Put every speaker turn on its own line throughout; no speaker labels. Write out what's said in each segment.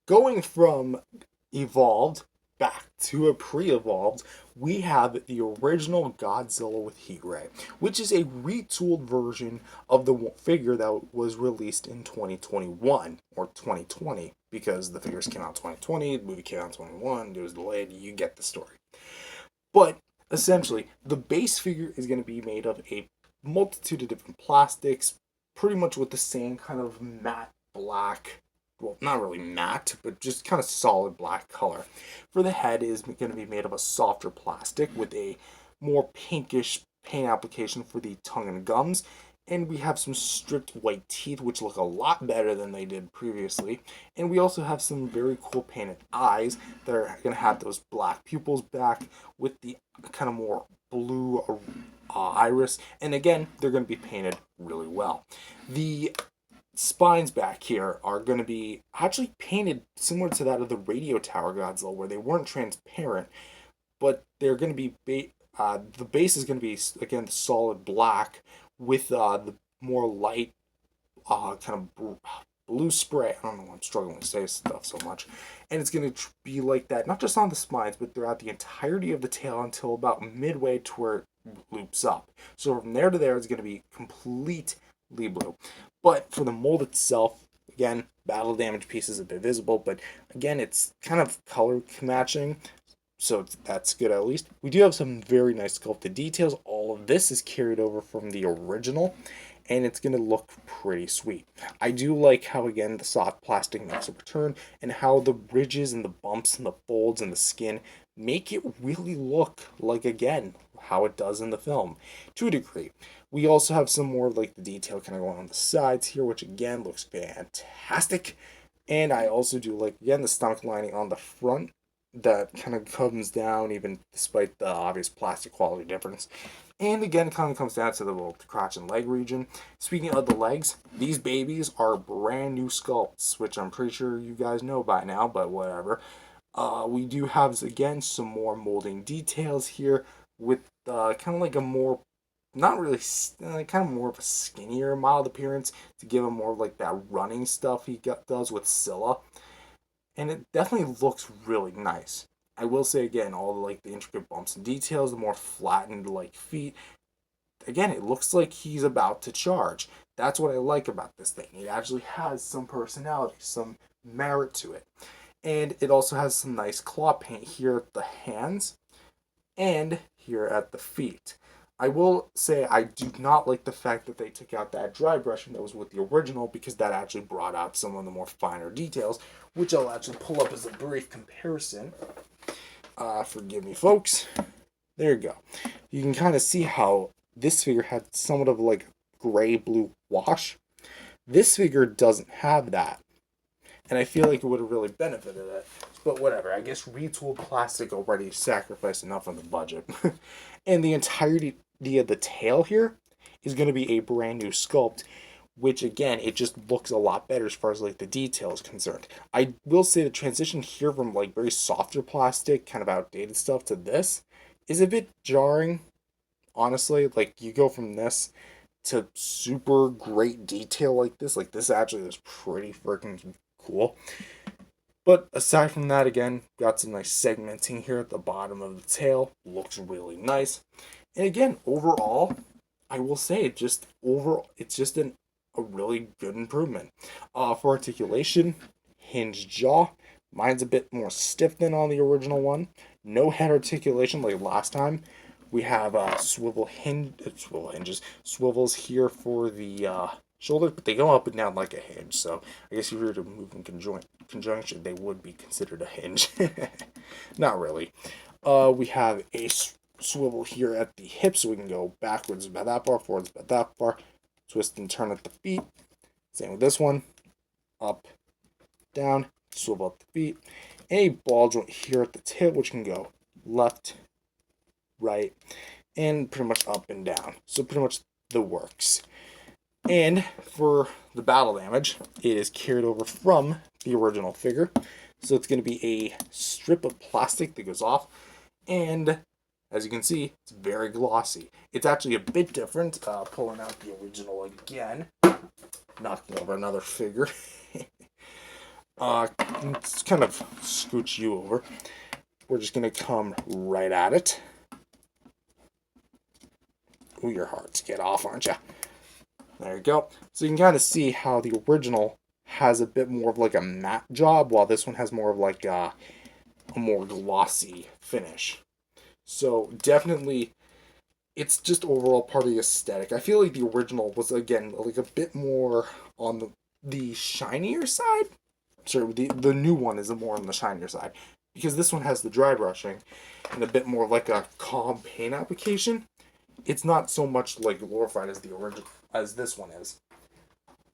Going from evolved back to a pre-evolved, we have the original Godzilla with Heat Ray, which is a retooled version of the figure that was released in 2021 or 2020 because the figures came out in 2020, the movie came out in 21, it was delayed, you get the story. But essentially, the base figure is going to be made of a multitude of different plastics, pretty much with the same kind of matte black, well, not really matte, but just kind of solid black color. For the head is going to be made of a softer plastic with a more pinkish paint application for the tongue and gums. And we have some stripped white teeth, which look a lot better than they did previously. And we also have some very cool painted eyes that are going to have those black pupils back with the kind of more blue iris. And again, they're going to be painted really well. The spines back here are going to be actually painted similar to that of the radio tower Godzilla, where they weren't transparent, but they're going to be the base is going to be again the solid black with the more light kind of blue spray. I don't know why I'm struggling to say stuff so much. And it's going to be like that, not just on the spines, but throughout the entirety of the tail until about midway to where it loops up. So from there to there, it's going to be completely blue. But for the mold itself, again, battle damage pieces a bit visible, but again, it's kind of color matching. So that's good at least. We do have some very nice sculpted details. All of this is carried over from the original, and it's going to look pretty sweet. I do like how, again, the soft plastic makes a return, and how the ridges and the bumps and the folds and the skin make it really look like, again, how it does in the film, to a degree. We also have some more like the detail kind of going on the sides here, which again looks fantastic. And I also do like, again, the stomach lining on the front that kind of comes down even despite the obvious plastic quality difference. And again, it kind of comes down to the little crotch and leg region. Speaking of the legs, these babies are brand new sculpts, which I'm pretty sure you guys know by now, but whatever. We do have, again, some more molding details here with kind of like a more, not really, kind of more of a skinnier, mild appearance to give him more of like that running stuff does with Scylla, and it definitely looks really nice. I will say again, all the like the intricate bumps and details, the more flattened like feet. Again, it looks like he's about to charge. That's what I like about this thing. It actually has some personality, some merit to it. And it also has some nice claw paint here at the hands and here at the feet. I will say I do not like the fact that they took out that dry brushing that was with the original, because that actually brought out some of the more finer details, which I'll actually pull up as a brief comparison. Forgive me, folks. There you go. You can kind of see how this figure had somewhat of like gray-blue wash. This figure doesn't have that, and I feel like it would have really benefited it. But whatever, I guess retooled plastic already sacrificed enough on the budget. And the entirety of the tail here is going to be a brand new sculpt, which again, it just looks a lot better as far as like the detail is concerned. I will say the transition here from like very softer plastic, kind of outdated stuff to this is a bit jarring, honestly. Like you go from this to super great detail like this actually is pretty freaking cool. But aside from that, again, got some nice segmenting here at the bottom of the tail. Looks really nice. And again, overall, I will say just overall, it's just a really good improvement. For articulation, hinged jaw. Mine's a bit more stiff than on the original one. No head articulation like last time. We have swivel hinges, swivels here for the shoulders, but they go up and down like a hinge. So I guess if you were to move in conjunction, they would be considered a hinge. Not really. We have a swivel here at the hip, so we can go backwards about that far, forwards about that far, twist and turn at the feet. Same with this one. Up, down, swivel at the feet. And a ball joint here at the tip, which can go left, right, and pretty much up and down. So pretty much the works. And for the battle damage, it is carried over from the original figure. So it's going to be a strip of plastic that goes off. And as you can see, it's very glossy. It's actually a bit different, pulling out the original again. Knocking over another figure. Let's kind of scooch you over. We're just going to come right at it. Ooh, you're hard to get off, aren't you? There you go. So you can kind of see how the original has a bit more of like a matte job, while this one has more of like a more glossy finish. So definitely, it's just overall part of the aesthetic. I feel like the original was, again, like a bit more on the shinier side. Sure, the new one is more on the shinier side, because this one has the dry brushing and a bit more like a calm paint application. It's not so much like glorified as the original as this one is.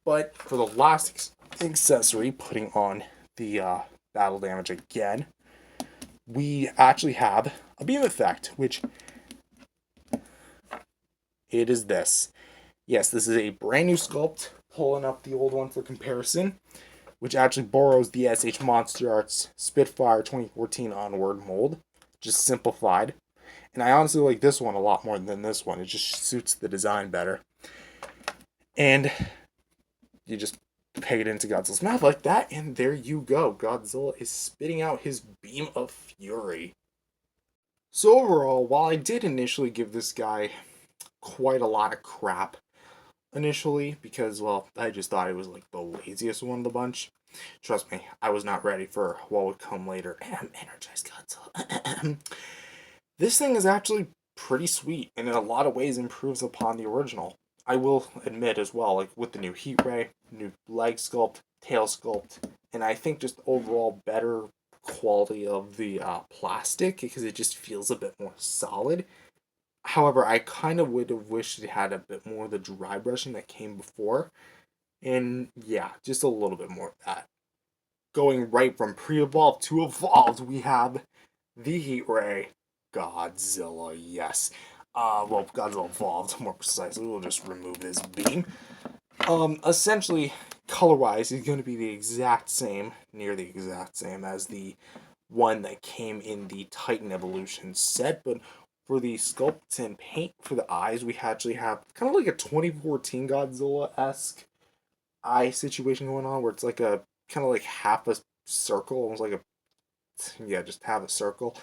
But for the last accessory, putting on the battle damage again, we actually have a beam effect, which it is this. Yes, this is a brand new sculpt, pulling up the old one for comparison, which actually borrows the SH Monster Arts Spitfire 2014 onward mold, just simplified. And I honestly like this one a lot more than this one. It just suits the design better. And you just peg it into Godzilla's mouth like that, and there you go. Godzilla is spitting out his beam of fury. So overall, while I did initially give this guy quite a lot of crap initially, because, well, I just thought it was like the laziest one of the bunch. Trust me, I was not ready for what would come later. Energized Godzilla. This thing is actually pretty sweet, and in a lot of ways improves upon the original. I will admit as well, like with the new heat ray, new leg sculpt, tail sculpt, and I think just overall better quality of the plastic, because it just feels a bit more solid. However, I kind of would have wished it had a bit more of the dry brushing that came before. And yeah, just a little bit more of that. Going right from pre-evolved to evolved, we have the Heat Ray Godzilla, yes. Well, Godzilla evolved, more precisely. We'll just remove this beam. Essentially, color-wise, he's going to be the exact same, near the exact same as the one that came in the Titan Evolution set, but for the sculpt and paint for the eyes, we actually have kind of like a 2014 Godzilla-esque eye situation going on, where it's like a kind of like half a circle, almost like a, yeah, just half a circle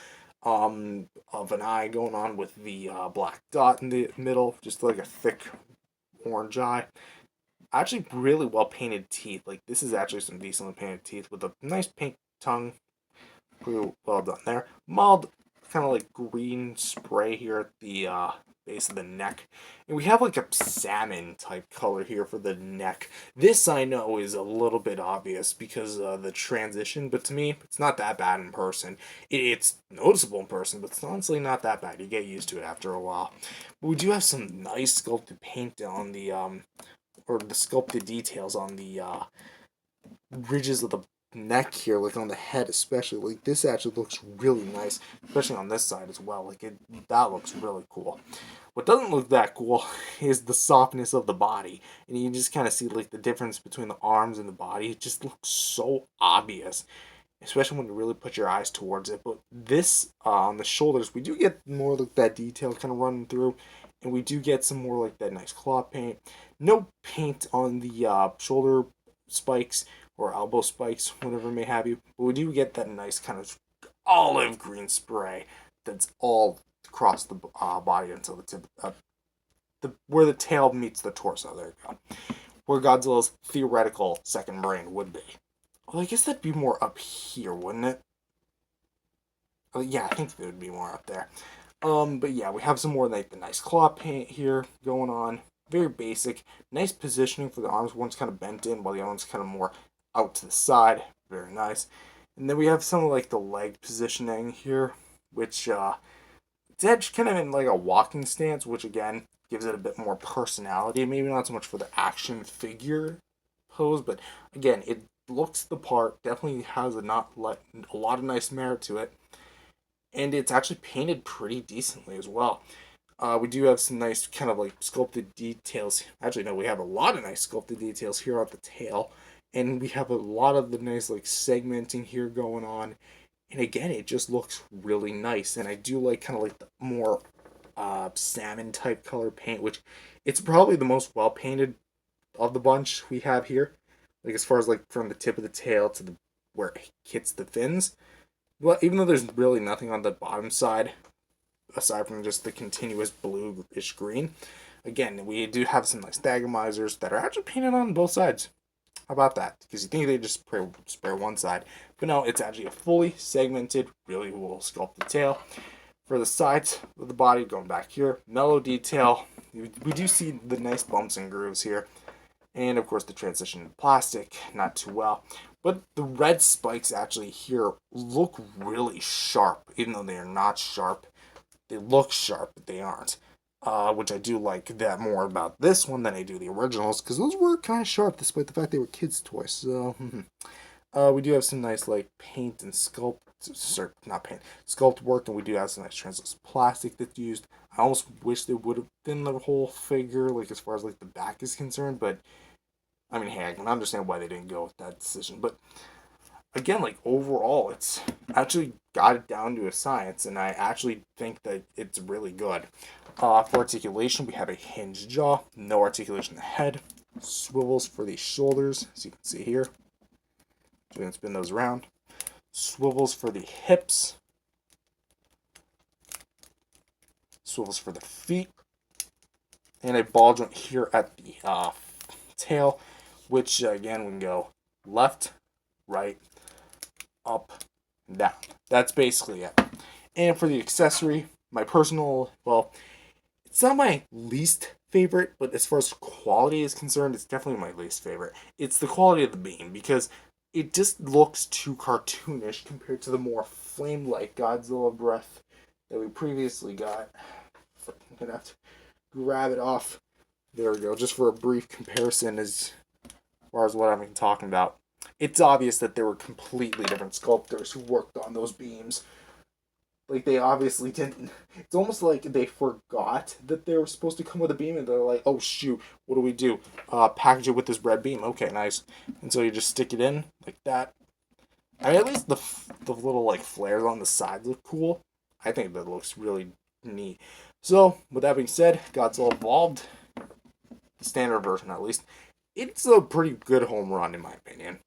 of an eye going on with the black dot in the middle, just like a thick orange eye. Actually, really well painted teeth. Like, this is actually some decently painted teeth with a nice pink tongue. Pretty well done there. Mild, kind of like green spray here at the base of the neck. And we have like a salmon type color here for the neck. This I know is a little bit obvious because of the transition, but to me, it's not that bad in person. It's noticeable in person, but it's honestly not that bad. You get used to it after a while. But we do have some nice sculpted paint on the or the sculpted details on the ridges of the neck here, like on the head especially. Like, this actually looks really nice, especially on this side as well. Like, that looks really cool. What doesn't look that cool is the softness of the body, and you can just kind of see like the difference between the arms and the body. It just looks so obvious, especially when you really put your eyes towards it. But this on the shoulders, we do get more like that detail kind of running through, and we do get some more like that nice claw paint. No paint on the shoulder spikes or elbow spikes, whatever may have you. But we do get that nice kind of olive green spray that's all across the body until the tip, where the tail meets the torso. There you go. Where Godzilla's theoretical second brain would be. Well, I guess that'd be more up here, wouldn't it? Oh, yeah, I think it would be more up there. But yeah, we have some more like the nice claw paint here going on. Very basic. Nice positioning for the arms. One's kind of bent in while the other one's kind of more out to the side. Very nice. And then we have some of like the leg positioning here, which it's edged kind of in like a walking stance, which again gives it a bit more personality. Maybe not so much for the action figure pose, but again, it looks the part. Definitely has a lot of nice merit to it, and it's actually painted pretty decently as well. We do have some nice kind of like sculpted details. Actually, no, we have a lot of nice sculpted details here at the tail, and we have a lot of the nice like segmenting here going on. And again, it just looks really nice. And I do like kind of like the more salmon type color paint, which it's probably the most well painted of the bunch we have here. Like, as far as like from the tip of the tail to the where it hits the fins. Well, even though there's really nothing on the bottom side, aside from just the continuous bluish green, again, we do have some nice stagomizers that are actually painted on both sides. How about that? Because you think they just spray one side, but no, it's actually a fully segmented, really well sculpted tail. For the sides of the body, going back here, mellow detail. We do see the nice bumps and grooves here. And of course the transition to plastic, not too well. But the red spikes actually here look really sharp, even though they are not sharp. They look sharp, but they aren't. Which I do like that more about this one than I do the originals, because those were kind of sharp, despite the fact they were kids' toys. So, we do have some nice like paint and sculpt, sorry, not paint, sculpt work, and we do have some nice translucent plastic that's used. I almost wish they would have been the whole figure, like as far as like the back is concerned, but I mean, hey, I can understand why they didn't go with that decision. But again, like overall, it's actually got it down to a science, and I actually think that it's really good. For articulation, we have a hinged jaw, no articulation in the head, swivels for the shoulders, as you can see here. So you can spin those around. Swivels for the hips, swivels for the feet, and a ball joint here at the tail, which again we can go left, right, up, and down. That's basically it. And for the accessory, my personal, well, it's not my least favorite, but as far as quality is concerned, it's definitely my least favorite. It's the quality of the beam, because it just looks too cartoonish compared to the more flame-like Godzilla breath that we previously got. I'm gonna have to grab it off. There we go, just for a brief comparison as far as what I'm talking about. It's obvious that there were completely different sculptors who worked on those beams. Like, they obviously didn't. It's almost like they forgot that they were supposed to come with a beam, and they're like, oh shoot, what do we do? Package it with this red beam. Okay, nice. And so you just stick it in like that. I mean, at least the little like flares on the sides look cool. I think that looks really neat. So, with that being said, Godzilla Evolved, the standard version at least, it's a pretty good home run in my opinion.